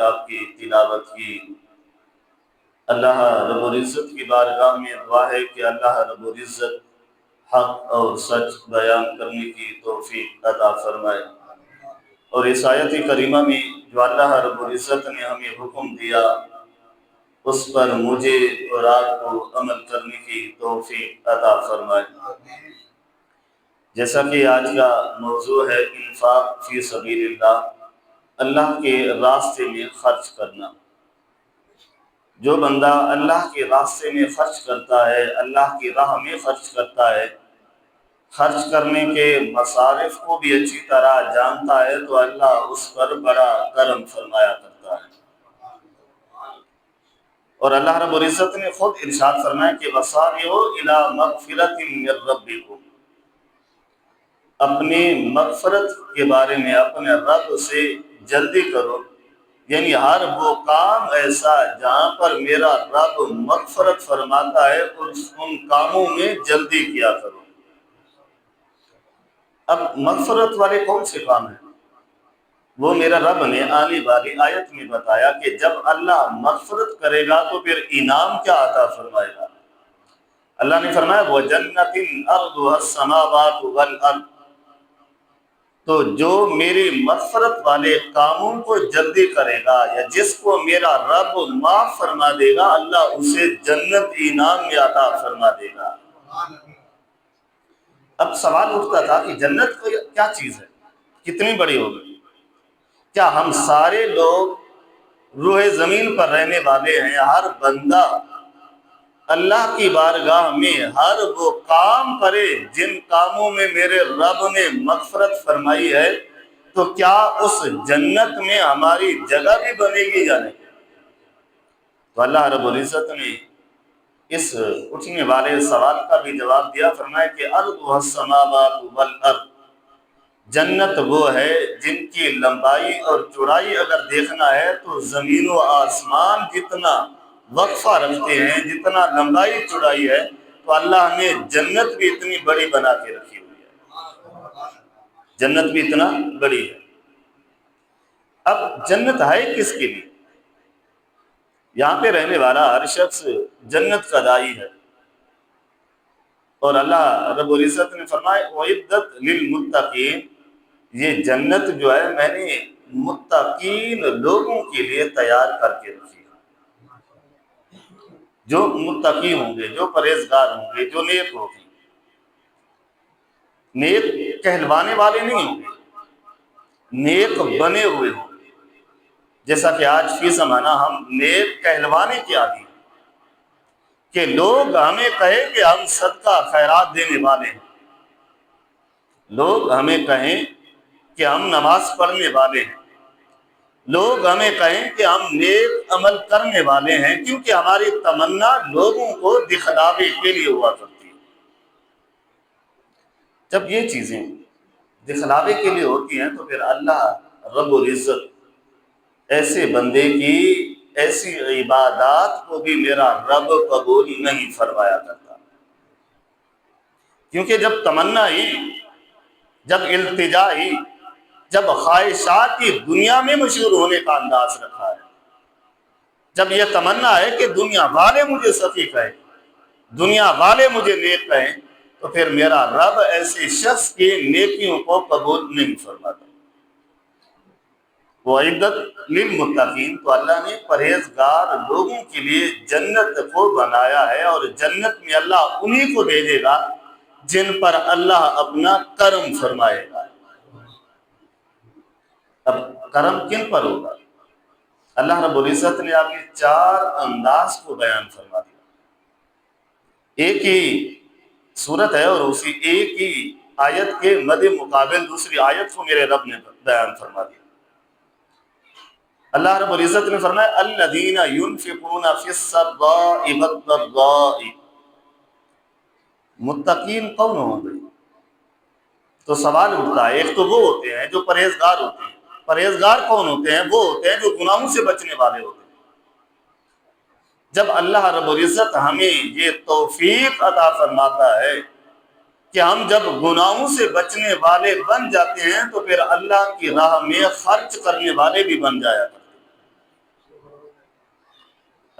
کتاب کی تلاوت کی۔ اللہ رب العزت کی بارگاہ میں دعا ہے کہ اللہ رب العزت حق اور سچ بیان کرنے کی توفیق عطا فرمائے، اور اس آیت کریمہ میں جو اللہ رب العزت نے ہمیں حکم دیا اس پر مجھے اور آپ کو عمل کرنے کی توفیق عطا فرمائے۔ جیسا کہ آج کا موضوع ہے انفاق فی سبیل اللہ، اللہ کے راستے میں خرچ کرنا۔ جو بندہ اللہ کے راستے میں خرچ کرتا ہے، اللہ کی راہ میں خرچ کرتا ہے، خرچ کرنے کے مصارف کو بھی اچھی طرح جانتا ہے تو اللہ اس پر بڑا کرم فرمایا کرتا ہے۔ اور اللہ رب العزت نے خود ارشاد فرمایا کہ وَسَارِعُوا إِلَىٰ مَغْفِرَةٍ مِّن رَّبِّكُمْ، اپنی مغفرت کے بارے میں اپنے رب سے جلدی کرو، یعنی ہر وہ کام ایسا جہاں پر میرا رب مغفرت فرماتا ہے ان کاموں میں جلدی کیا کرو۔ اب مغفرت والے کون سے کام ہیں؟ وہ میرا رب نے آنے والی آیت میں بتایا کہ جب اللہ مغفرت کرے گا تو پھر انعام کیا عطا فرمائے گا۔ اللہ نے فرمایا وَجَنَّةٍ أَرْضُهَا السَّمَاوَاتُ وَالْأَرْضُ، تو جو میری مغفرت والے کاموں کو جلدی کرے گا یا جس کو میرا رب معاف فرما دے گا، اللہ اسے جنت انعام میں عطا فرما دے گا۔ اب سوال اٹھتا تھا کہ جنت کو کیا چیز ہے، کتنی بڑی ہوگی؟ کیا ہم سارے لوگ روح زمین پر رہنے والے ہیں؟ ہر بندہ اللہ کی بارگاہ میں ہر وہ کام کرے جن کاموں میں میرے رب نے مغفرت فرمائی ہے، تو کیا اس جنت میں ہماری جگہ بھی بنے گی یا نہیں؟ تو اللہ رب العزت نے اس اٹھنے والے سوال کا بھی جواب دیا، فرمایا کہ ارضها السماوات والارض، جنت وہ ہے جن کی لمبائی اور چوڑائی اگر دیکھنا ہے تو زمین و آسمان جتنا وقفہ رکھتے ہیں، جتنا لمبائی چوڑائی ہے، تو اللہ نے جنت بھی اتنی بڑی بنا کے رکھی ہوئی ہے۔ جنت بھی اتنا بڑی ہے۔ اب جنت ہے کس کے لیے؟ یہاں پہ رہنے والا ہر شخص جنت کا داعی ہے، اور اللہ رب العزت نے فرمایا اعدت للمتقین، یہ جنت جو ہے میں نے متقین لوگوں کے لیے تیار کر کے رکھی ہے۔ جو متقی ہوں گے، جو پرہیزگار ہوں گے، جو نیک ہوں گے، نیک کہلوانے والے نہیں ہوں گے، نیک بنے ہوئے ہوں گے۔ جیسا کہ آج فی زمانہ ہم نیک کہلوانے کے عادی ہیں کہ لوگ ہمیں کہیں کہ ہم صدقہ خیرات دینے والے ہیں، لوگ ہمیں کہیں کہ ہم نماز پڑھنے والے ہیں، لوگ ہمیں کہیں کہ ہم نیک عمل کرنے والے ہیں، کیونکہ ہماری تمنا لوگوں کو دکھلاوے کے لیے ہوا کرتی ہے۔ جب یہ چیزیں دکھلاوے کے لیے ہوتی ہیں تو پھر اللہ رب العزت ایسے بندے کی ایسی عبادات کو بھی میرا رب قبول نہیں فرمایا کرتا، کیونکہ جب تمنا ہی، جب التجا ہی، جب خواہشات کی دنیا میں مشہور ہونے کا انداز رکھا ہے، جب یہ تمنا ہے کہ دنیا والے مجھے سخی کہیں، دنیا والے مجھے نیک کہیں، تو پھر میرا رب ایسے شخص کی نیکیوں کو قبول نہیں فرماتا۔ وَعِدَّتْ لِلْمُتَّقِينَ، تو اللہ نے پرہیزگار لوگوں کے لیے جنت کو بنایا ہے، اور جنت میں اللہ انہی کو بھیجے گا جن پر اللہ اپنا کرم فرمائے گا۔ اب کرم کن پر ہوگا؟ اللہ رب العزت نے آگے 4 انداز کو بیان فرما دیا۔ ایک ہی صورت ہے اور اسی ایک ہی آیت کے مد مقابل دوسری آیت کو میرے رب نے بیان فرما دیا۔ اللہ رب العزت نے فرمایا الذین ينفقون فی السراء والضراء، متقین کون ہوں گے؟ تو سوال اٹھتا ہے، ایک تو وہ ہوتے ہیں جو پرہیزگار ہوتے ہیں۔ پرہیزگار کون ہوتے ہیں؟ وہ ہوتے ہیں جو گناہوں سے بچنے والے ہوتے ہیں۔ جب اللہ رب العزت ہمیں یہ توفیق عطا فرماتا ہے کہ ہم جب گناہوں سے بچنے والے بن جاتے ہیں تو پھر اللہ کی راہ میں خرچ کرنے والے بھی بن جایا کرتے ہیں۔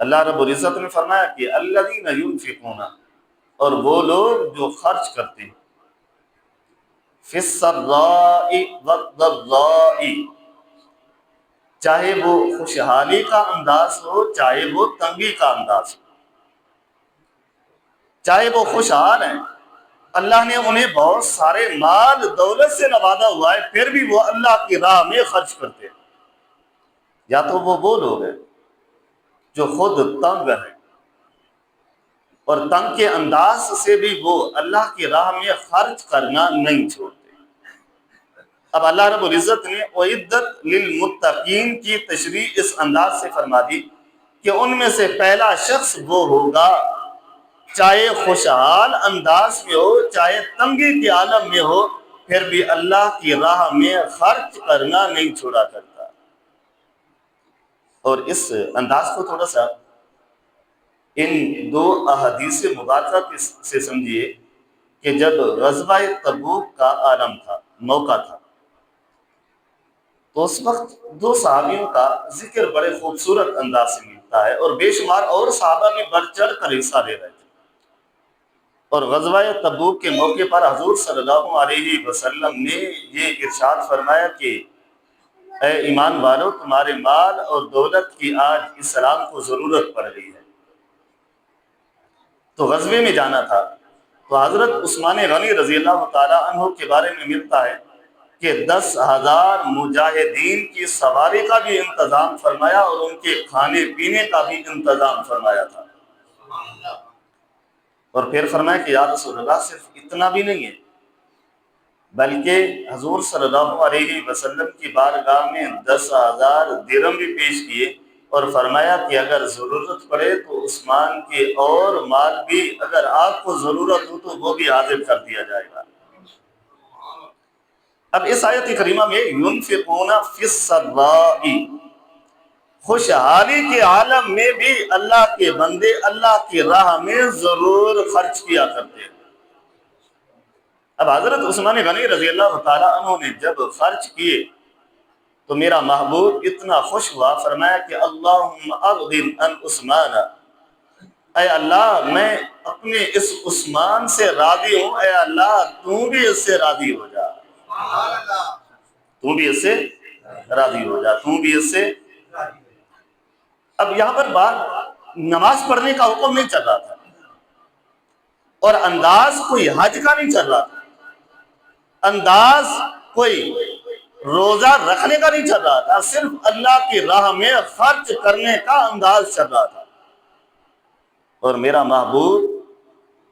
اللہ رب العزت نے فرمایا کہ الذین ینفقون، اور وہ لوگ جو خرچ کرتے ہیں، فی السراء والضراء، چاہے وہ خوشحالی کا انداز ہو چاہے وہ تنگی کا انداز ہو، چاہے وہ خوشحال ہیں، اللہ نے انہیں بہت سارے مال دولت سے نوازا ہوا ہے، پھر بھی وہ اللہ کی راہ میں خرچ کرتے ہیں۔ یا تو وہ لوگ ہیں جو خود تنگ ہیں اور تنگ کے انداز سے بھی وہ اللہ کی راہ میں خرچ کرنا نہیں چھوڑتے۔ اب اللہ رب العزت نے اعدت للمتقین کی تشریح اس انداز سے فرما دی کہ ان میں سے پہلا شخص وہ ہوگا، چاہے خوشحال انداز میں ہو چاہے تنگی کے عالم میں ہو، پھر بھی اللہ کی راہ میں خرچ کرنا نہیں چھوڑا کرتا۔ اور اس انداز کو تھوڑا سا ان دو احادیث مبارکہ سے سمجھیے کہ جب غزوہ تبوک کا عالم تھا، موقع تھا، تو اس وقت دو صحابیوں کا ذکر بڑے خوبصورت انداز سے ملتا ہے، اور بے شمار اور صحابہ بھی بڑھ چڑھ کر حصہ لے رہے تھے۔ اور غزوہ تبوک کے موقع پر حضور صلی اللہ علیہ وسلم نے یہ ارشاد فرمایا کہ اے ایمان والو، تمہارے مال اور دولت کی آج اسلام کو ضرورت پڑ رہی ہے۔ تو غزوے میں جانا تھا، تو حضرت عثمان غنی رضی اللہ تعالیٰ عنہ کے بارے میں ملتا ہے کہ 10,000 مجاہدین کی سواری کا بھی انتظام فرمایا اور ان کے کھانے پینے کا بھی انتظام فرمایا تھا۔ اور پھر فرمایا کہ یا رسول اللہ، صرف اتنا بھی نہیں ہے، بلکہ حضور صلی اللہ علیہ وسلم کی بارگاہ میں 10,000 درہم بھی پیش کیے اور فرمایا کہ اگر ضرورت پڑے تو عثمان کے اور مال بھی اگر آپ کو ضرورت ہو تو وہ بھی حاضر کر دیا جائے گا۔ اب اس آیت کریمہ میں ينفقون فی السراء، خوشحالی کے عالم میں بھی اللہ کے بندے اللہ کی راہ میں ضرور خرچ کیا کرتے ہیں۔ اب حضرت عثمان غنی رضی اللہ تعالیٰ عنہ نے جب خرچ کیے تو میرا محبوب اتنا خوش ہوا، فرمایا کہ اللہم اغنِ عن عثمان، اے اللہ میں اپنے اس عثمان سے راضی ہوں، اے اللہ تو بھی اس سے راضی ہو جا، تو بھی اس سے راضی ہو جا، تو بھی اس سے۔ اب یہاں پر بات نماز پڑھنے کا حکم نہیں چل رہا تھا، اور انداز کوئی حج کا نہیں چل رہا تھا، انداز کوئی روزہ رکھنے کا نہیں چل رہا تھا، صرف اللہ کی راہ میں خرچ کرنے کا انداز چل رہا تھا۔ اور میرا محبوب،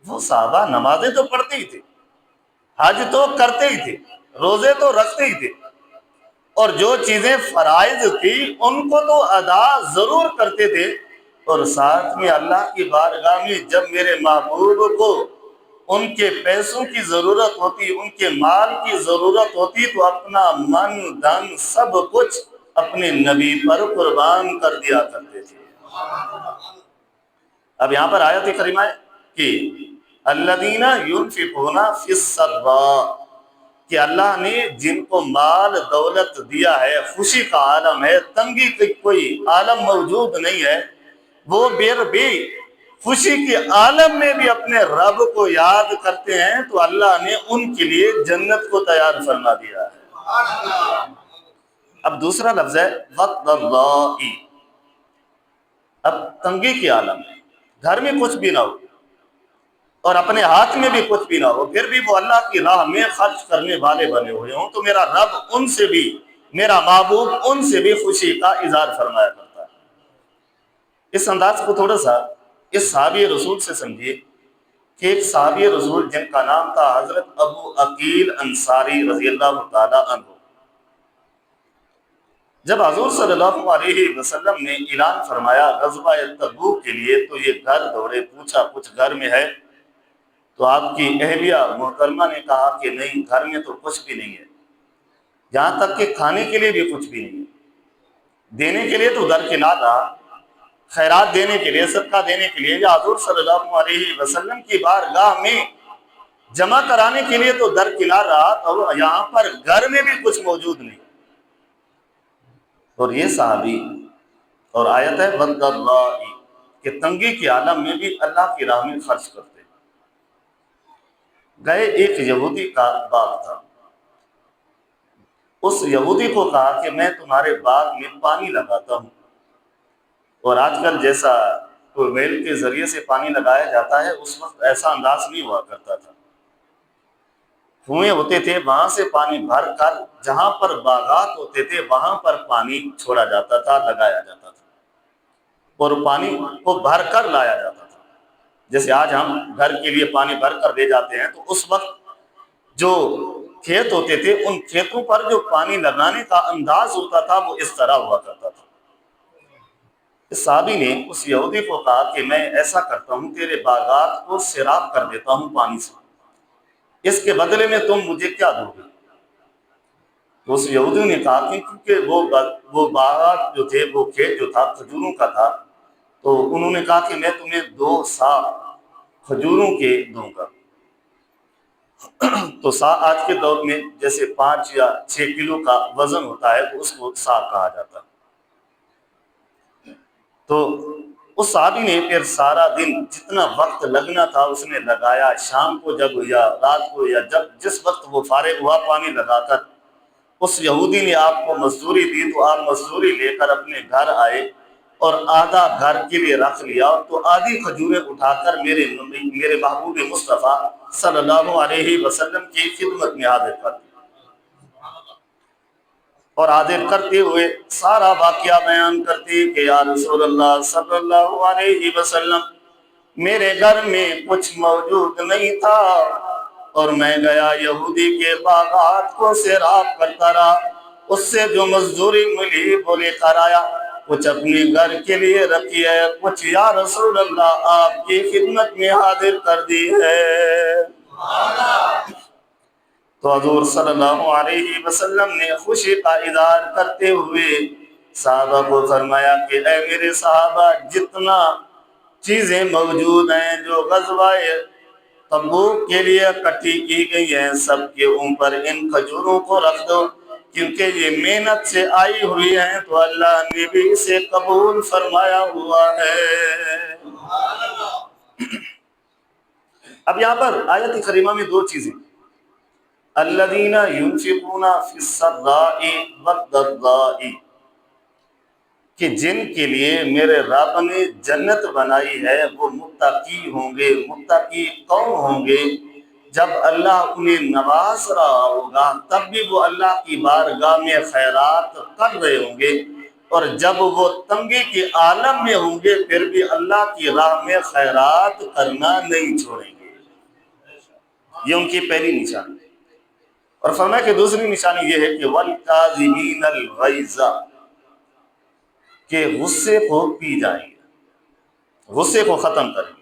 وہ صحابہ نمازیں تو پڑھتے ہی تھے، حج تو کرتے ہی تھے، روزے تو رکھتے ہی تھے، اور جو چیزیں فرائض تھی ان کو تو ادا ضرور کرتے تھے، اور ساتھ میں اللہ کی بارگاہ میں جب میرے محبوب کو ان کے پیسوں کی ضرورت ہوتی، ان کے مال کی ضرورت ہوتی، تو اپنا من دھن سب کچھ اپنے نبی پر قربان کر دیا کرتے تھے۔ اب یہاں پر آیت کریمہ ہے کہ الذین ینفقون فی السراء، کہ اللہ نے جن کو مال دولت دیا ہے، خوشی کا عالم ہے، تنگی کا کوئی عالم موجود نہیں ہے، وہ بھی خوشی کے عالم میں بھی اپنے رب کو یاد کرتے ہیں، تو اللہ نے ان کے لیے جنت کو تیار فرما دیا ہے۔ اب دوسرا لفظ ہے وَالضَّرَّاءِ، اب تنگی کے عالم میں گھر میں کچھ بھی نہ ہو اور اپنے ہاتھ میں بھی کچھ بھی نہ ہو، پھر بھی وہ اللہ کی راہ میں خرچ کرنے والے بنے ہوئے ہوں، تو میرا رب ان سے بھی، میرا محبوب ان سے بھی خوشی کا اظہار فرمایا کرتا ہے۔ اس انداز کو تھوڑا سا اس صحابی رسول سے سمجھیے کہ ایک صحابی رسول جن کا نام تھا حضرت ابو عقیل انصاری رضی اللہ تعالیٰ عنہ، جب حضور صلی اللہ علیہ وسلم نے اعلان فرمایا غزوہ تبوک کے لیے، تو یہ گھر دوڑے، پوچھا کچھ گھر میں ہے؟ تو آپ کی اہلیہ محترمہ نے کہا کہ نہیں، گھر میں تو کچھ بھی نہیں ہے، یہاں تک کہ کھانے کے لیے بھی کچھ بھی نہیں ہے، دینے کے لیے تو درکنار رہا، خیرات دینے کے لیے، صدقہ دینے کے لیے، یا حضور صلی اللہ علیہ وسلم کی بارگاہ میں جمع کرانے کے لیے تو درکنار رہا، اور یہاں پر گھر میں بھی کچھ موجود نہیں۔ اور یہ صحابی، اور آیت ہے وَالضَّرَّاءِ، کہ تنگی کے عالم میں بھی اللہ کی راہ میں خرچ کرتے. گئے، ایک یہودی کا باغ تھا. اس یہودی کو کہا کہ میں تمہارے باغ میں پانی لگاتا ہوں. اور آج کل جیسا ٹیوب ویل کے ذریعے سے پانی لگایا جاتا ہے، اس وقت ایسا انداز نہیں ہوا کرتا تھا. کنویں ہوتے تھے، وہاں سے پانی بھر کر جہاں پر باغات ہوتے تھے وہاں پر پانی چھوڑا جاتا تھا، لگایا جاتا تھا، اور پانی کو بھر کر لایا جاتا تھا. جیسے آج ہم گھر کے لیے پانی بھر کر دے جاتے ہیں، تو اس وقت جو کھیت ہوتے تھے ان کھیتوں پر جو پانی لگانے کا انداز ہوتا تھا وہ اس طرح ہوا کرتا تھا. اس صحابی نے اس یہودی کو کہا کہ میں ایسا کرتا ہوں، تیرے باغات کو سیراب کر دیتا ہوں پانی سے، اس کے بدلے میں تم مجھے کیا دو گے؟ تو اس یہودی نے کہا کہ کیونکہ وہ باغات جو تھے، وہ کھیت جو تھا کھجوروں کا تھا، تو انہوں نے کہا کہ میں تمہیں 2 سا کھجوروں کے دوں گا. تو سا آج کے دور میں جیسے 5 یا 6 کلو کا وزن ہوتا ہے، تو اس کو سا کہا جاتا ہے. تو اس صحابی نے پھر سارا دن جتنا وقت لگنا تھا اس نے لگایا. شام کو جب یا رات کو یا جس وقت وہ فارغ ہوا پانی لگا کر، اس یہودی نے آپ کو مزدوری دی، تو آپ مزدوری لے کر اپنے گھر آئے اور آدھا گھر کے لیے رکھ لیا، تو آدھی کھجوریں اٹھا کر میرے محبوب مصطفیٰ صلی اللہ علیہ وسلم کی خدمت میں حاضر کر دی. اور حاضر کرتے ہوئے سارا واقعہ بیان کرتے کہ یا رسول اللہ صلی اللہ علیہ وسلم، میرے گھر میں کچھ موجود نہیں تھا، اور میں گیا یہودی کے باغات کو سیراب کرتا رہا، اس سے جو مزدوری ملی وہ لے کر آیا، کچھ اپنے گھر کے لیے رکھی ہے، کچھ یا رسول اللہ آپ کی خدمت میں حاضر کر دی ہے. تو حضور صلی اللہ علیہ وسلم نے خوشی کا اظہار کرتے ہوئے صحابہ کو فرمایا کہ اے میرے صحابہ، جتنا چیزیں موجود ہیں جو غزوہ تبوک کے لیے اکٹھی کی گئی ہیں، سب کے اوپر ان کھجوروں کو رکھ دو، کیونکہ یہ محنت سے آئی ہوئی ہیں، تو اللہ نے بھی اسے قبول فرمایا ہوا ہے. اب یہاں پر آیت کریمہ میں 2 چیزیں، الذین ينفقون فی السراء والضراء، کہ جن کے لیے میرے رب نے جنت بنائی ہے وہ متقی ہوں گے. متقی کون ہوں گے؟ جب اللہ انہیں نواز رہا ہوگا تب بھی وہ اللہ کی بارگاہ میں خیرات کر رہے ہوں گے، اور جب وہ تنگی کے عالم میں ہوں گے پھر بھی اللہ کی راہ میں خیرات کرنا نہیں چھوڑیں گے. یہ ان کی پہلی نشانی. اور فرمایا کہ دوسری نشانی یہ ہے کہ وَالْكَاظِمِينَ الْغَيْظَ، کہ غصے کو پی جائیں گے، غصے کو ختم کریں گے.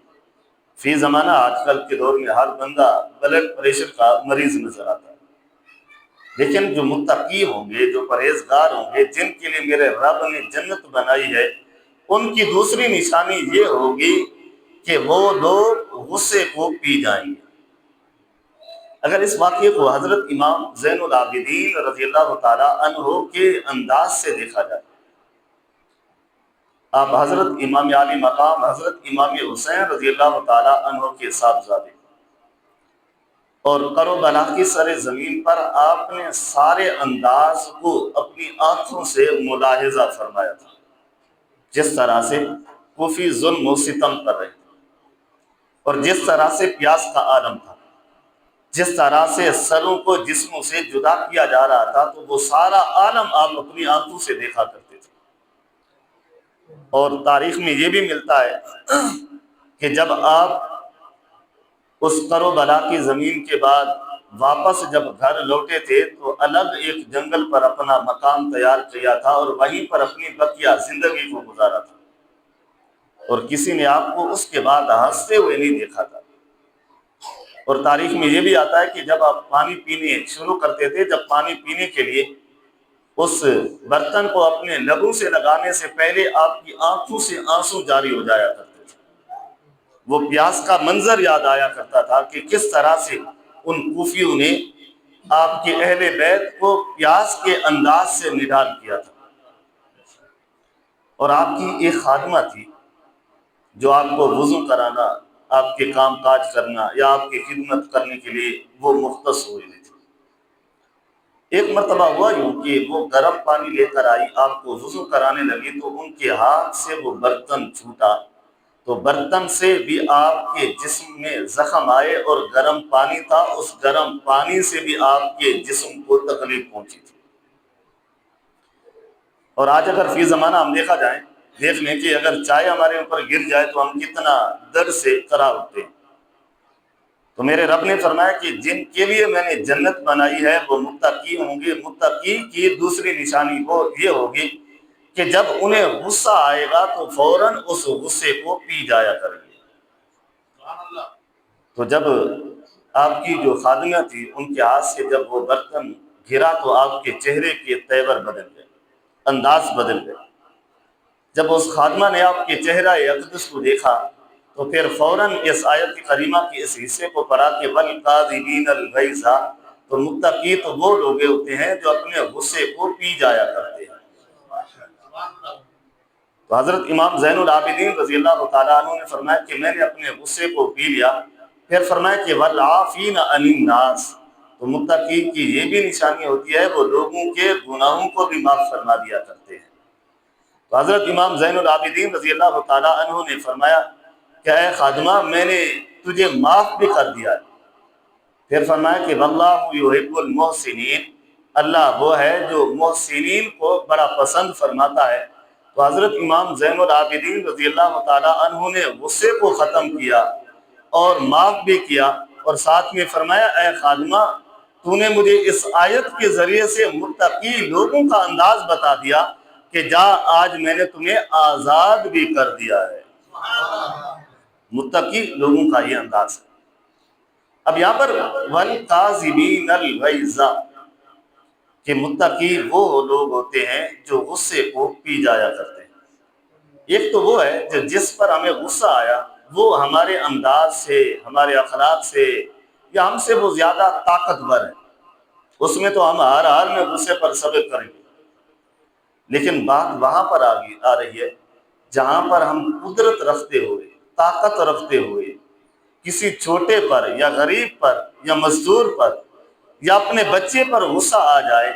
فی زمانہ آج کل کے دور میں ہر بندہ بلڈ پریشر کا مریض نظر آتا ہے، لیکن جو متقی ہوں گے، جو پرہیزگار ہوں گے، جن کے لیے میرے رب نے جنت بنائی ہے، ان کی دوسری نشانی یہ ہوگی کہ وہ لوگ غصے کو پی جائیں گے. اگر اس واقعے کو حضرت امام زین العابدین رضی اللہ تعالیٰ عنہ کے انداز سے دیکھا جائے، آپ حضرت امام علی مقام حضرت امام حسین رضی اللہ تعالیٰ عنہ کے صاحبزادے، اور کربلا کی سر زمین پر آپ نے سارے انداز کو اپنی آنکھوں سے ملاحظہ فرمایا تھا. جس طرح سے کوفی ظلم و ستم کر رہے تھے، اور جس طرح سے پیاس کا عالم تھا، جس طرح سے سروں کو جسموں سے جدا کیا جا رہا تھا، تو وہ سارا عالم آپ اپنی آنکھوں سے دیکھا کرتے تھے. اور تاریخ میں یہ بھی ملتا ہے کہ جب آپ اس کربلا کی زمین کے بعد واپس جب گھر لوٹے تھے تو الگ ایک جنگل پر اپنا مقام تیار کیا تھا، اور وہیں پر اپنی بقیہ زندگی کو گزارا تھا، اور کسی نے آپ کو اس کے بعد ہنستے ہوئے نہیں دیکھا تھا. اور تاریخ میں یہ بھی آتا ہے کہ جب آپ پانی پینے شروع کرتے تھے، جب پانی پینے کے لیے اس برتن کو اپنے لبوں سے لگانے سے پہلے آپ کی آنکھوں سے آنسو جاری ہو جایا کرتے تھے. وہ پیاس کا منظر یاد آیا کرتا تھا کہ کس طرح سے ان کوفیوں نے آپ کے اہل بیت کو پیاس کے انداز سے نڈال کیا تھا. اور آپ کی ایک خادمہ تھی جو آپ کو وضو کرانا، آپ کے کام کاج کرنا یا آپ کی خدمت کرنے کے لیے وہ مختص ہوئی تھی۔ ایک مرتبہ ہوا یوں کہ وہ گرم پانی لے کر آئی، آپ کو وضو کرانے لگی تو ان کے ہاتھ سے وہ برتن چھوٹا، تو برتن سے بھی آپ کے جسم میں زخم آئے، اور گرم پانی تھا، اس گرم پانی سے بھی آپ کے جسم کو تکلیف پہنچی تھی۔ اور آج اگر فی زمانہ ہم دیکھ لیں کہ اگر چائے ہمارے اوپر گر جائے تو ہم کتنا درد سے کرا اٹھتے ہیں۔ تو میرے رب نے فرمایا کہ جن کے لیے میں نے جنت بنائی ہے وہ متقی ہوں گے۔ متقی کی دوسری نشانی وہ یہ ہوگی کہ جب انہیں غصہ آئے گا تو فوراً اس غصے کو پی جایا کریں گے۔ تو جب آپ کی جو خادمہ تھی ان کے ہاتھ سے جب وہ برتن گرا تو آپ کے چہرے کے تیور بدل گئے، انداز بدل گئے۔ جب اس خادمہ نے آپ کے چہرہ اقدس کو دیکھا تو پھر فوراً اس آیت کریمہ کے اس حصے کو پڑھا کہ وَالْقَاذِمِينَ الْغَيْظَ، تو متقی تو وہ لوگ ہوتے ہیں جو اپنے غصے کو پی جایا کرتے ہیں۔ تو حضرت امام زین العابدین رضی اللہ تعالیٰ عنہ نے فرمایا کہ میں نے اپنے غصے کو پی لیا۔ پھر فرمایا کہ وَالْعَافِينَ عَنِ النَّاسِ، تو متقی کی یہ بھی نشانی ہوتی ہے وہ لوگوں کے گناہوں کو بھی معاف فرما دیا کرتے ہیں۔ تو حضرت امام زین العابدین رضی اللہ تعالیٰ عنہ نے فرمایا کہ اے خادمہ میں نے تجھے معاف بھی کر دیا ہے۔ پھر فرمایا کہ واللہ یحب المحسنین، اللہ وہ ہے جو محسنین کو بڑا پسند فرماتا ہے۔ تو حضرت امام زین العابدین رضی اللہ تعالیٰ عنہ نے غصے کو ختم کیا اور معاف بھی کیا، اور ساتھ میں فرمایا اے خادمہ تو نے مجھے اس آیت کے ذریعے سے متقی لوگوں کا انداز بتا دیا کہ جا آج میں نے تمہیں آزاد بھی کر دیا ہے۔ متقی لوگوں کا یہ انداز ہے۔ اب یہاں پر وَالْقَاذِمِينَ الْغَيْظَ، کہ متقی وہ لوگ ہوتے ہیں جو غصے کو پی جایا کرتے ہیں۔ ایک تو وہ ہے جو جس پر ہمیں غصہ آیا وہ ہمارے انداز سے، ہمارے اخلاق سے یا ہم سے وہ زیادہ طاقتور ہے، اس میں تو ہم ہر حال میں غصے پر صبر کریں گے۔ لیکن بات وہاں پر آ رہی ہے جہاں پر ہم قدرت رکھتے ہوئے، طاقت رکھتے ہوئے کسی چھوٹے پر یا غریب پر یا مزدور پر یا اپنے بچے پر غصہ آ جائے،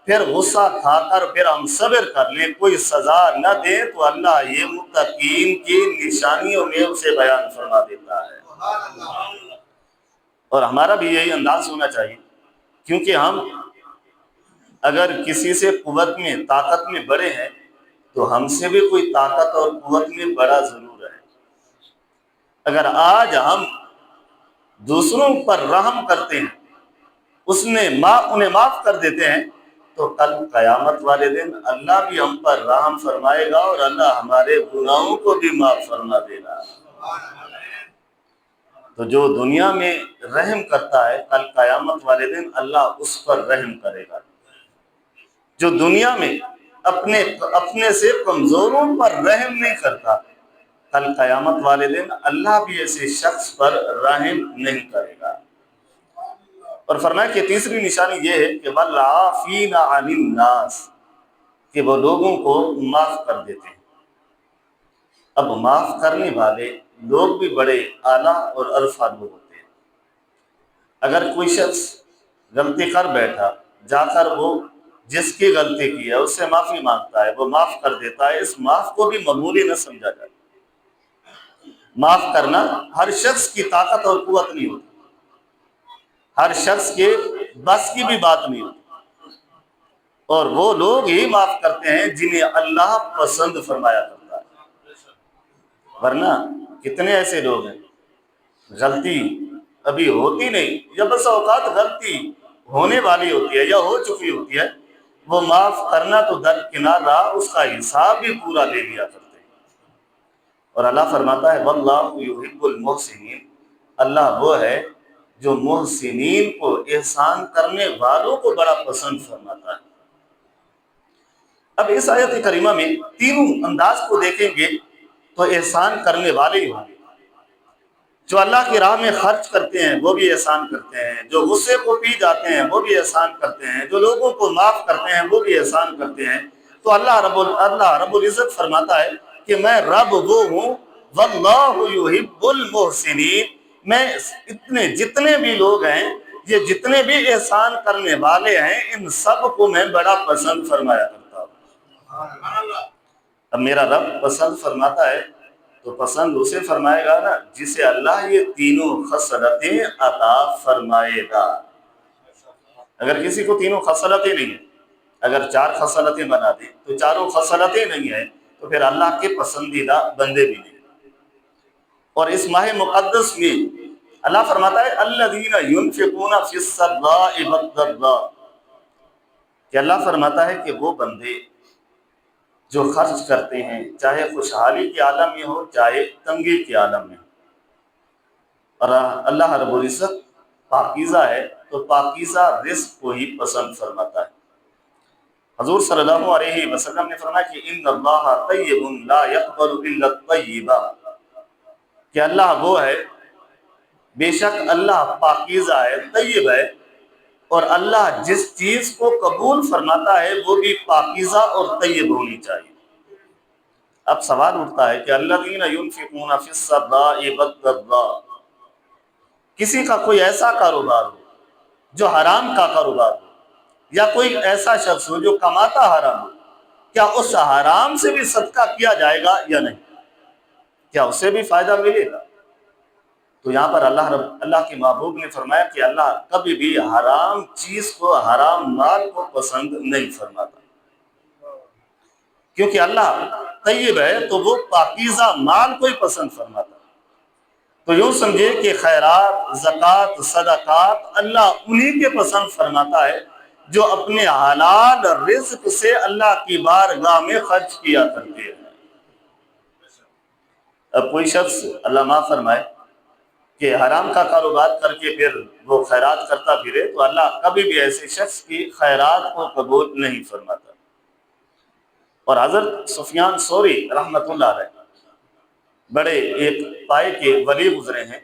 پھر غصہ کھا کر پھر ہم صبر کر لیں، کوئی سزا نہ دیں، تو اللہ یہ متقین کی نشانیوں میں اسے بیان فرما دیتا ہے۔ اور ہمارا بھی یہی انداز ہونا چاہیے، کیونکہ ہم اگر کسی سے قوت میں، طاقت میں بڑے ہیں تو ہم سے بھی کوئی طاقت اور قوت میں بڑا ضرور ہے۔ اگر آج ہم دوسروں پر رحم کرتے ہیں، انہیں معاف کر دیتے ہیں، تو کل قیامت والے دن اللہ بھی ہم پر رحم فرمائے گا اور اللہ ہمارے گناہوں کو بھی معاف فرما دے گا۔ تو جو دنیا میں رحم کرتا ہے کل قیامت والے دن اللہ اس پر رحم کرے گا۔ جو دنیا میں اپنے سے کمزوروں پر رحم نہیں کرتا، کل قیامت والے دن اللہ بھی ایسے شخص پر رحم نہیں کرے گا۔ اور فرمایا کہ تیسری نشانی یہ ہے کہ وَالْعَافِينَ عَنِ النَّاسِ، کہ وہ لوگوں کو معاف کر دیتے ہیں۔ اب معاف کرنے والے لوگ بھی بڑے اعلیٰ اور عرفہ لوگ ہوتے ہیں۔ اگر کوئی شخص غلطی کر بیٹھا، جا کر وہ جس کی غلطی کی ہے اس سے معافی مانگتا ہے، وہ معاف کر دیتا ہے، اس معاف کو بھی معمولی نہ سمجھا جائے۔ معاف کرنا ہر شخص کی طاقت اور قوت نہیں ہوتی، ہر شخص کے بس کی بھی بات نہیں ہوتی، اور وہ لوگ ہی معاف کرتے ہیں جنہیں اللہ پسند فرمایا کرتا ہے۔ ورنہ کتنے ایسے لوگ ہیں غلطی ابھی ہوتی نہیں، یا بس اوقات غلطی ہونے والی ہوتی ہے یا ہو چکی ہوتی ہے، وہ معاف کرنا تو درکنار رہا، اس کا حساب بھی پورا لے لیا کرتے ہیں۔ اور اللہ فرماتا ہے واللہ یحب المحسنین، اللہ وہ ہے جو محسنین کو، احسان کرنے والوں کو بڑا پسند فرماتا ہے۔ اب اس آیت کریمہ میں تینوں انداز کو دیکھیں گے تو احسان کرنے والے ہی ہوں گے۔ جو اللہ کی راہ میں خرچ کرتے ہیں وہ بھی احسان کرتے ہیں، جو غصے کو پی جاتے ہیں وہ بھی احسان کرتے ہیں، جو لوگوں کو معاف کرتے ہیں وہ بھی احسان کرتے ہیں۔ تو اللہ رب العزت فرماتا ہے کہ میں رب وہ ہوں، واللہ یحب المحسنین، میں اتنے جتنے بھی لوگ ہیں، یہ جتنے بھی احسان کرنے والے ہیں، ان سب کو میں بڑا پسند فرمایا کرتا ہوں۔ اب میرا رب پسند فرماتا ہے تو پسند اسے فرمائے گا نا جسے اللہ یہ تینوں خصلتیں عطا فرمائے گا۔ اگر کسی کو تینوں خصلتیں نہیں ہیں، اگر 4 خصلتیں بنا دیں تو چاروں خصلتیں نہیں ہیں، تو پھر اللہ کے پسندیدہ بندے بھی نہیں۔ اور اس ماہ مقدس میں اللہ فرماتا ہے الذین ينفقون فی السراء والضراء، کہ اللہ فرماتا ہے کہ وہ بندے جو خرچ کرتے ہیں، چاہے خوشحالی کے عالم میں ہو چاہے تنگی کے عالم میں ہو۔ اور اللہ رب العزت پاکیزہ ہے تو پاکیزہ رزق کو ہی پسند فرماتا ہے۔ حضور صلی اللہ علیہ وسلم نے فرمایا کہ ان اللہ طیب لا يقبل الا الطیب، کہ اللہ وہ ہے، بے شک اللہ پاکیزہ ہے، طیب ہے، اور اللہ جس چیز کو قبول فرماتا ہے وہ بھی پاکیزہ اور طیب ہونی چاہیے۔ اب سوال اٹھتا ہے کہ الذین ينفقون فی السراء والضراء، کسی کا کوئی ایسا کاروبار ہو جو حرام کا کاروبار ہو، یا کوئی ایسا شخص ہو جو کماتا حرام ہو، کیا اس حرام سے بھی صدقہ کیا جائے گا یا نہیں؟ کیا اسے بھی فائدہ ملے گا؟ تو یہاں پر اللہ کے محبوب نے فرمایا کہ اللہ کبھی بھی حرام چیز کو، حرام مال کو پسند نہیں فرماتا، کیونکہ اللہ طیب ہے تو وہ پاکیزہ مال کو ہی پسند فرماتا۔ تو یوں سمجھے کہ خیرات، زکوٰۃ، صدقات اللہ انہی کے پسند فرماتا ہے جو اپنے حلال رزق سے اللہ کی بارگاہ میں خرچ کیا کرتے ہیں۔ اب کوئی شخص اللہ معاف فرمائے کہ حرام کا کاروبار کر کے پھر وہ خیرات کرتا پھرے، تو اللہ کبھی بھی ایسے شخص کی خیرات کو قبول نہیں فرماتا۔ اور حضرت سفیان ثوری رحمۃ اللہ علیہ بڑے ایک پائے کے ولی گزرے ہیں،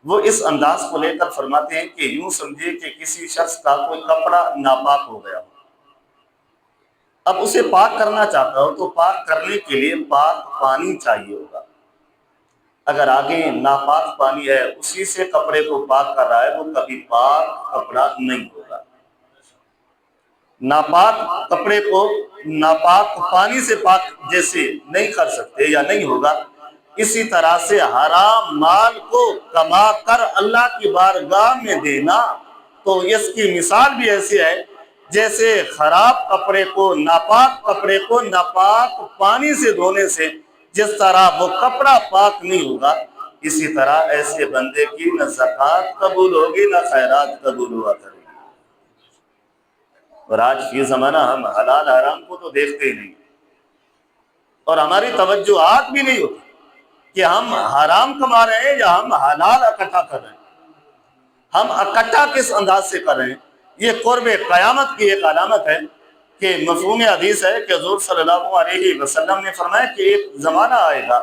وہ اس انداز کو لے کر فرماتے ہیں کہ یوں سمجھے کہ کسی شخص کا کوئی کپڑا ناپاک ہو گیا ہو، اب اسے پاک کرنا چاہتا ہو تو پاک کرنے کے لیے پاک پانی چاہیے ہوگا۔ اگر آگے ناپاک پانی ہے، اسی سے کپڑے کو پاک کر رہا ہے، وہ کبھی پاک کپڑا نہیں ہوگا۔ ناپاک کپڑے کو ناپاک پانی سے پاک جیسے نہیں کر سکتے یا نہیں ہوگا، اسی طرح سے حرام مال کو کما کر اللہ کی بارگاہ میں دینا، تو اس کی مثال بھی ایسی ہے جیسے خراب کپڑے کو، ناپاک کپڑے کو ناپاک پانی سے دھونے سے جس طرح وہ کپڑا پاک نہیں ہوگا، اسی طرح ایسے بندے کی نہ زکوٰۃ قبول ہوگی نہ خیرات قبول ہوا کرے گی۔ اور آج یہ زمانہ ہم حلال حرام کو تو دیکھتے ہی نہیں، اور ہماری توجہات بھی نہیں ہوتی کہ ہم حرام کما رہے ہیں یا ہم حلال اکٹھا کر رہے ہیں، ہم اکٹھا کس انداز سے کر رہے ہیں۔ یہ قرب قیامت کی ایک علامت ہے کہ مفہوم حدیث ہے کہ حضور صلی اللہ علیہ وسلم نے فرمایا کہ ایک زمانہ آئے گا،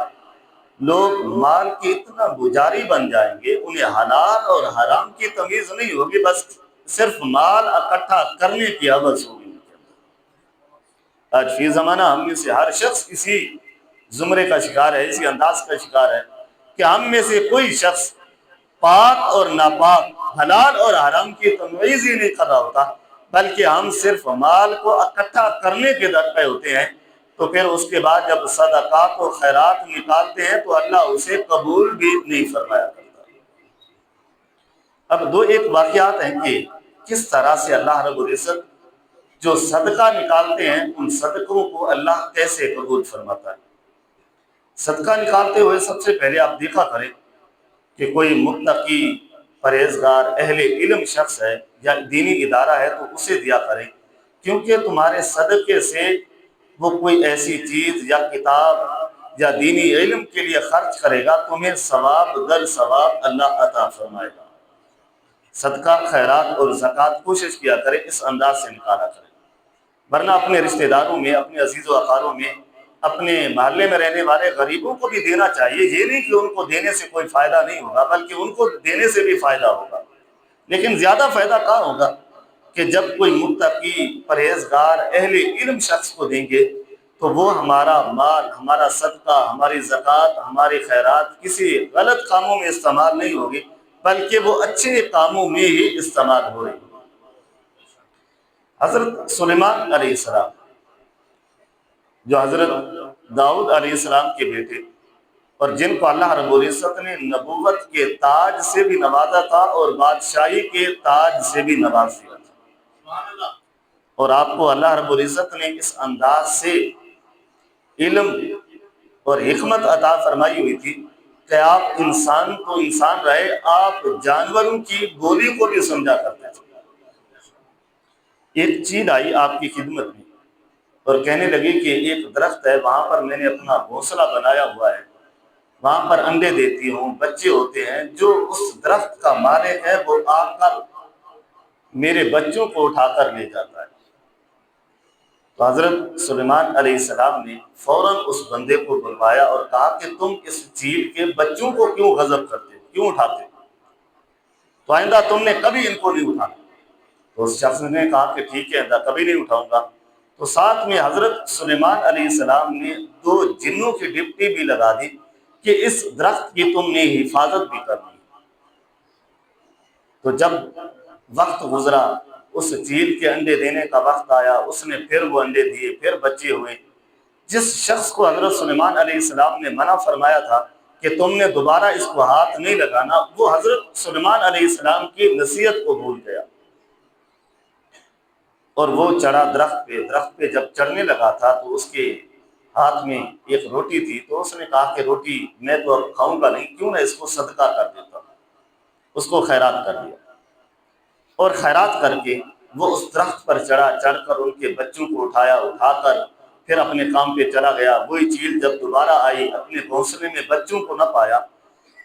لوگ مال کے اتنا پجاری بن جائیں گے، انہیں حلال اور حرام کی تمیز نہیں ہوگی، بس صرف مال اکٹھا کرنے کی حوث ہوگی۔ آج فی زمانہ ہم میں سے ہر شخص اسی زمرے کا شکار ہے، اسی انداز کا شکار ہے کہ ہم میں سے کوئی شخص پاک اور ناپاک، حلال اور حرام کی تمیز ہی نہیں کر رہا ہوتا، بلکہ ہم صرف مال کو اکٹھا کرنے کے در پہ ہوتے ہیں، تو پھر اس کے بعد جب صدقات و خیرات نکالتے ہیں تو اللہ اسے قبول بھی نہیں فرمایا کرتا۔ اب ایک واقعات ہیں کہ کس طرح سے اللہ رب العزت جو صدقہ نکالتے ہیں ان صدقوں کو اللہ کیسے قبول فرماتا ہے۔ صدقہ نکالتے ہوئے سب سے پہلے آپ دیکھا کریں کہ کوئی متقی، پرہیزگار، اہل علم شخص ہے یا دینی ادارہ ہے تو اسے دیا کریں، کیونکہ تمہارے صدقے سے وہ کوئی ایسی چیز یا کتاب یا دینی علم کے لیے خرچ کرے گا، تمہیں ثواب در ثواب اللہ عطا فرمائے گا۔ صدقہ، خیرات اور زکوٰۃ کوشش کیا کرے اس انداز سے نکالا کرے، ورنہ اپنے رشتہ داروں میں، اپنے عزیز و اقاروں میں، اپنے محلے میں رہنے والے غریبوں کو بھی دینا چاہیے۔ یہ نہیں کہ ان کو دینے سے کوئی فائدہ نہیں ہوگا، بلکہ ان کو دینے سے بھی فائدہ ہوگا، لیکن زیادہ فائدہ کہاں ہوگا کہ جب کوئی متقی، پرہیزگار، اہل علم شخص کو دیں گے تو وہ ہمارا مال، ہمارا صدقہ، ہماری زکوٰۃ، ہماری خیرات کسی غلط کاموں میں استعمال نہیں ہوگی، بلکہ وہ اچھے کاموں میں ہی استعمال ہو رہی۔ حضرت سلیمان علیہ السلام جو حضرت داؤد علیہ السلام کے بیٹے، اور جن کو اللہ رب العزت نے نبوت کے تاج سے بھی نوازا تھا اور بادشاہی کے تاج سے بھی نواز دیا تھا، اور آپ کو اللہ رب العزت نے اس انداز سے علم اور حکمت عطا فرمائی ہوئی تھی کہ آپ انسان کو انسان رہے، آپ جانوروں کی بولی کو بھی سمجھا کرتے تھے۔ ایک چیل آئی آپ کی خدمت میں اور کہنے لگی کہ ایک درخت ہے، وہاں پر میں نے اپنا گھونسلہ بنایا ہوا ہے، وہاں پر انڈے دیتی ہوں، بچے ہوتے ہیں، جو اس درخت کا مالک ہے وہ آ کر میرے بچوں کو اٹھا کر لے جاتا ہے۔ تو حضرت سلیمان علیہ السلام نے فوراً اس بندے کو بلوایا اور کہا کہ تم اس چیل کے بچوں کو کیوں غضب کرتے، کیوں اٹھاتے، تو آئندہ تم نے کبھی ان کو نہیں اٹھانا۔ تو اس شخص نے کہا کہ ٹھیک ہے آئندہ کبھی نہیں اٹھاؤں گا۔ تو ساتھ میں حضرت سلیمان علیہ السلام نے 2 جنوں کی ڈپٹی بھی لگا دی کہ اس درخت کی تم نے حفاظت بھی کرنی۔ تو جب وقت گزرا، اس چیل کے انڈے دینے کا وقت آیا، اس نے پھر وہ انڈے دیے، پھر بچے ہوئے۔ جس شخص کو حضرت سلیمان علیہ السلام نے منع فرمایا تھا کہ تم نے دوبارہ اس کو ہاتھ نہیں لگانا، وہ حضرت سلیمان علیہ السلام کی نصیحت کو بھول گیا اور وہ چڑھا درخت پہ جب چڑھنے لگا تھا تو اس کے ہاتھ میں ایک روٹی تھی، تو اس نے کہا کہ روٹی میں تو اب کھاؤں گا نہیں، کیوں نہ اس کو صدقہ کر دیتا ہوں۔ اس کو خیرات کر دیا، اور خیرات کر کے وہ اس درخت پر چڑھا، چڑھ کر ان کے بچوں کو اٹھایا، اٹھا کر پھر اپنے کام پہ چلا گیا۔ وہی چیل جب دوبارہ آئی، اپنے گھونسلے میں بچوں کو نہ پایا،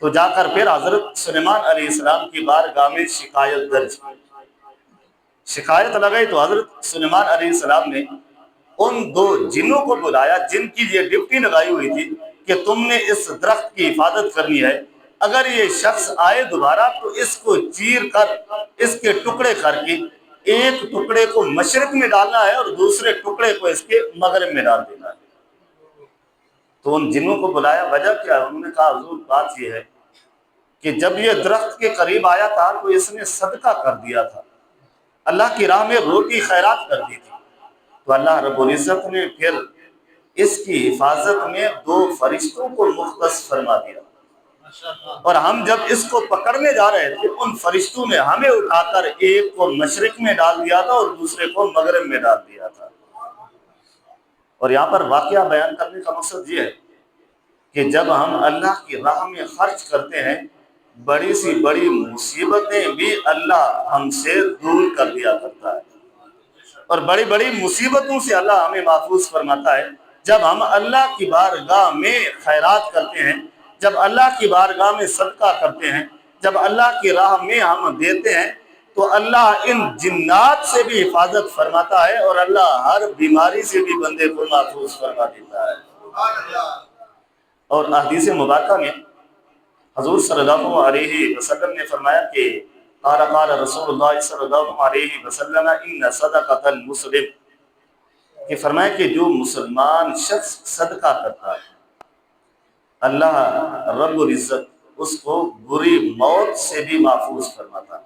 تو جا کر پھر حضرت سلیمان علیہ السلام کی بارگاہ میں شکایت درج کی۔ شکایت لگائی تو حضرت سلیمان علیہ السلام نے ان 2 جنوں کو بلایا جن کی یہ ڈپٹی لگائی ہوئی تھی کہ تم نے اس درخت کی حفاظت کرنی ہے، اگر یہ شخص آئے دوبارہ تو اس کو چیر کر، اس کے ٹکڑے کر کے ایک ٹکڑے کو مشرق میں ڈالنا ہے اور دوسرے ٹکڑے کو اس کے مغرب میں ڈال دینا ہے۔ تو ان جنوں کو بلایا، وجہ کیا ہے؟ انہوں نے کہا حضور بات یہ ہے کہ جب یہ درخت کے قریب آیا تھا تو اس نے صدقہ کر دیا تھا، اللہ کی راہ میں روٹی خیرات کر دی تھی، تو اللہ رب العزت نے پھر اس کی حفاظت میں 2 فرشتوں کو مختص فرما دیا، اور ہم جب اس کو پکڑنے جا رہے تھے ان فرشتوں نے ہمیں اٹھا کر ایک کو مشرق میں ڈال دیا تھا اور دوسرے کو مغرب میں ڈال دیا تھا۔ اور یہاں پر واقعہ بیان کرنے کا مقصد یہ ہے کہ جب ہم اللہ کی راہ میں خرچ کرتے ہیں، بڑی سی بڑی مصیبتیں بھی اللہ ہم سے دور کر دیا کرتا ہے، اور بڑی بڑی مصیبتوں سے اللہ ہمیں محفوظ فرماتا ہے جب ہم اللہ کی بارگاہ میں خیرات کرتے ہیں، جب اللہ کی بارگاہ میں صدقہ کرتے ہیں، جب اللہ کی راہ میں ہم دیتے ہیں، تو اللہ ان جنات سے بھی حفاظت فرماتا ہے اور اللہ ہر بیماری سے بھی بندے کو محفوظ فرما دیتا ہے۔ اور احادیث مبارکہ میں حضور صلی اللہ علیہ وسلم نے فرمایا کہ قال رسول اللہ صلی اللہ علیہ وسلم ان صدقۃ المسلم، کہ فرمایا کہ جو مسلمان شخص صدقہ کرتا ہے اللہ رب العزت اس کو بری موت سے بھی محفوظ فرماتا ہے۔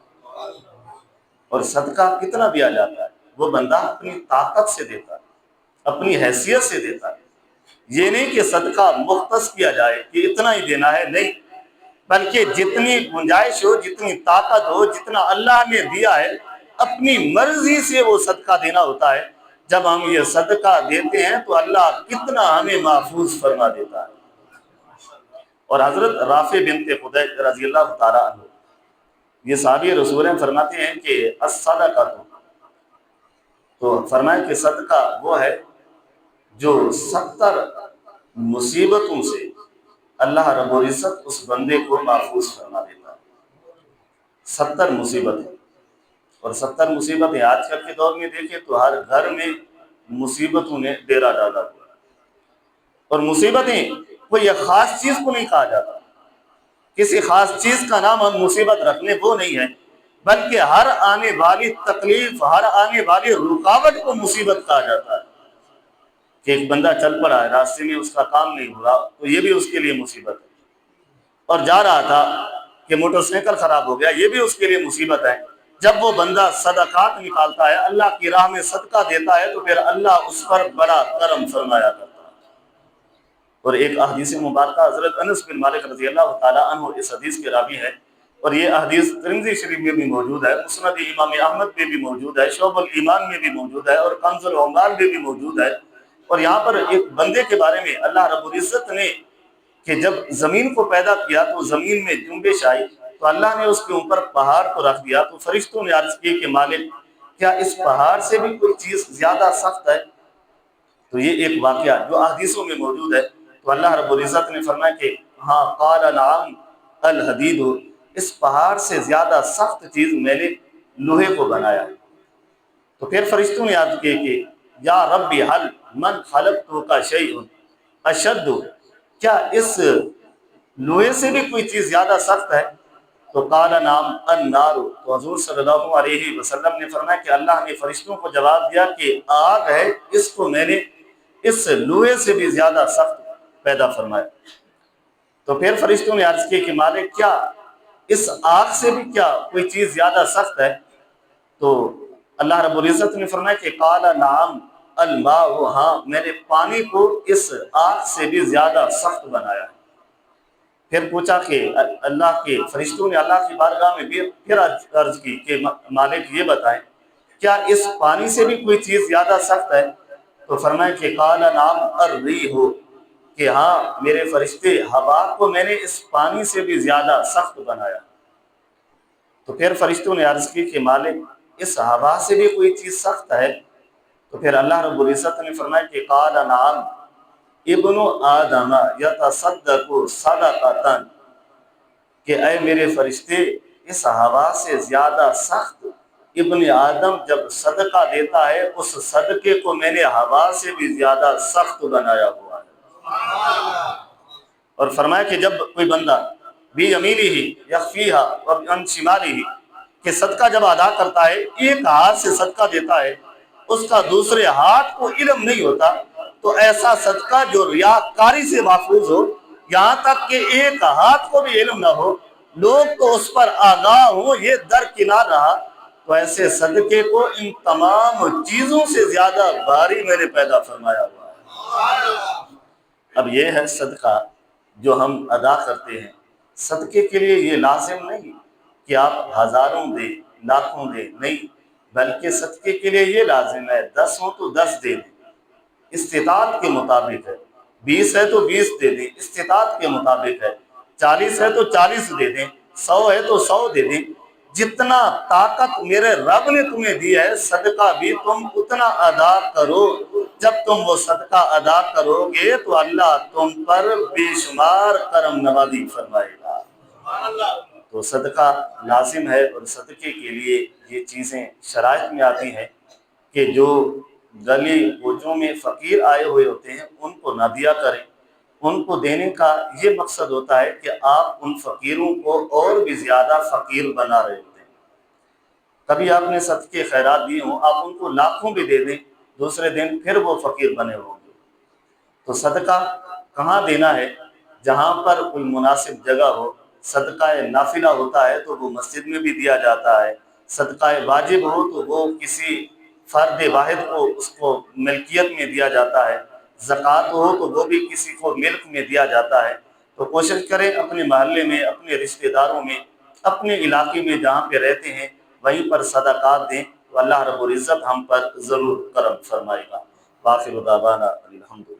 اور صدقہ کتنا دیا جاتا ہے؟ وہ بندہ اپنی طاقت سے دیتا ہے، اپنی حیثیت سے دیتا ہے۔ یہ نہیں کہ صدقہ مختص کیا جائے کہ اتنا ہی دینا ہے، نہیں، بلکہ جتنی گنجائش ہو، جتنی طاقت ہو، جتنا اللہ نے دیا ہے اپنی مرضی سے وہ صدقہ دینا ہوتا ہے۔ جب ہم یہ صدقہ دیتے ہیں تو اللہ کتنا ہمیں محفوظ فرما دیتا ہے۔ اور حضرت رافع بنت خدیج رضی اللہ تعالیٰ عنہ، یہ صحابی رسول ہیں، فرماتے ہیں کہ الصدقہ، تو فرمایا کہ صدقہ وہ ہے جو 70 مصیبتوں سے اللہ رب العزت اس بندے کو محفوظ فرما دیتا ہے۔ 70 مصیبتیں، اور 70 مصیبتیں آج کل کے دور میں دیکھیں تو ہر گھر میں مصیبتوں نے ڈیرا ڈالا ہوا ہے۔ اور مصیبتیں کوئی ایک خاص چیز کو نہیں کہا جاتا، کسی خاص چیز کا نام ہم مصیبت رکھنے وہ نہیں ہے، بلکہ ہر آنے والی تکلیف، ہر آنے والی رکاوٹ کو مصیبت کہا جاتا ہے۔ کہ ایک بندہ چل پڑا ہے، راستے میں اس کا کام نہیں ہوا تو یہ بھی اس کے لیے مصیبت ہے، اور جا رہا تھا کہ موٹر سائیکل خراب ہو گیا، یہ بھی اس کے لیے مصیبت ہے۔ جب وہ بندہ صدقات نکالتا ہے، اللہ کی راہ میں صدقہ دیتا ہے، تو پھر اللہ اس پر بڑا کرم فرمایا کرتا ہے۔ اور ایک حدیث مبارکہ حضرت انس بن مالک رضی اللہ تعالیٰ عنہ اس حدیث کے راوی ہے، اور یہ حدیث ترمذی شریف میں بھی موجود ہے، مسند امام احمد میں بھی موجود ہے، شعب الایمان میں بھی موجود ہے، اور کنز العمال میں بھی موجود ہے۔ اور یہاں پر ایک بندے کے بارے میں اللہ رب العزت نے کہ جب زمین کو پیدا کیا تو زمین میں جنبش آئی، تو اللہ نے اس کے اوپر پہاڑ کو رکھ دیا، تو فرشتوں نے عرض کی کہ مالک کیا اس پہاڑ سے بھی کوئی چیز زیادہ سخت ہے؟ تو یہ ایک واقعہ جو احادیثوں میں موجود ہے، تو اللہ رب العزت نے فرمایا کہ ہاں قال نعم الحدید، اس پہاڑ سے زیادہ سخت چیز میں نے لوہے کو بنایا۔ تو پھر فرشتوں نے عرض کی کہ یا ربی حل من خلقت کا شیء اشد، کیا اس لوہے سے بھی کوئی چیز زیادہ سخت ہے؟ تو قال نعم النار، تو حضور صلی اللہ علیہ وسلم نے فرمایا کہ اللہ نے فرشتوں کو جواب دیا کہ آگ ہے، اس کو میں نے اس لوہے سے بھی زیادہ سخت پیدا فرمایا۔ تو پھر فرشتوں نے عرض کی کہ مالک کیا اس آگ سے بھی کیا کوئی چیز زیادہ سخت ہے؟ تو اللہ رب العزت نے فرمایا کہ قال نعم الماء، ہاں میں نے پانی کو اس آگ سے بھی زیادہ سخت بنایا۔ پھر پوچھا کہ اللہ کے فرشتوں نے اللہ کی بارگاہ میں پھر عرض کی کہ مالک یہ بتائیں کیا اس پانی سے بھی کوئی چیز زیادہ سخت ہے؟ تو فرمایا کہ قال نعم الریح، کہ ہاں میرے فرشتے ہوا کو میں نے اس پانی سے بھی زیادہ سخت بنایا۔ تو پھر فرشتوں نے عرض کی کہ مالک اس ہوا سے بھی کوئی چیز سخت ہے؟ تو پھر اللہ رب العزت نے فرمایا کہ قال نعم ابن آدم یتصدق صدقۃ، کہ اے میرے فرشتے اس ہوا سے زیادہ سخت ابن آدم جب صدقہ دیتا ہے، اس صدقے کو میں نے ہوا سے بھی زیادہ سخت بنایا ہوا ہے۔ اور فرمایا کہ جب کوئی بندہ بیمینہ یخفیہا وعن شمالہ، کہ صدقہ جب ادا کرتا ہے، ایک ہاتھ سے صدقہ دیتا ہے، اس کا دوسرے ہاتھ کو علم نہیں ہوتا، تو ایسا صدقہ جو ریاکاری سے محفوظ ہو، یہاں تک کہ ایک ہاتھ کو بھی علم نہ ہو، لوگ تو اس پر آگاہ ہوں، یہ درکنار رہا، تو ایسے صدقے کو ان تمام چیزوں سے زیادہ بھاری میں نے پیدا فرمایا ہوا ہے۔ اب یہ ہے صدقہ جو ہم ادا کرتے ہیں۔ صدقے کے لیے یہ لازم نہیں کہ آپ ہزاروں دیں، لاکھوں دیں، نہیں، بلکہ صدقے کے لیے یہ لازم ہے 10 ہوں تو 10 دے دیں، استطاعت کے مطابق ہے، 20 ہے تو 20 دے دیں، استطاعت کے مطابق ہے، 40 ہے تو 40 دے دیں، 100 ہے تو 100 دے دیں، جتنا طاقت میرے رب نے تمہیں دی ہے، صدقہ بھی تم اتنا ادا کرو۔ جب تم وہ صدقہ ادا کرو گے تو اللہ تم پر بے شمار کرم نوازی فرمائے گا۔ تو صدقہ لازم ہے، اور صدقے کے لیے یہ چیزیں شرائط میں آتی ہیں کہ جو گلی کوچوں میں فقیر آئے ہوئے ہوتے ہیں ان کو نہ دیا کریں۔ ان کو دینے کا یہ مقصد ہوتا ہے کہ آپ ان فقیروں کو اور بھی زیادہ فقیر بنا رہے ہوتے ہیں۔ کبھی آپ نے صدقے خیرات دیے ہوں، آپ ان کو لاکھوں بھی دے دیں، دوسرے دن پھر وہ فقیر بنے ہوں گے۔ تو صدقہ کہاں دینا ہے؟ جہاں پر کوئی مناسب جگہ ہو۔ صدقہ نافلہ ہوتا ہے تو وہ مسجد میں بھی دیا جاتا ہے، صدقہ واجب ہو تو وہ کسی فرد واحد کو اس کو ملکیت میں دیا جاتا ہے، زکوٰۃ ہو تو وہ بھی کسی کو ملک میں دیا جاتا ہے۔ تو کوشش کریں اپنے محلے میں، اپنے رشتہ داروں میں، اپنے علاقے میں جہاں پہ رہتے ہیں وہیں پر صدقات دیں، تو اللہ رب العزت ہم پر ضرور کرم فرمائے گا۔ باخر دعوانا الحمد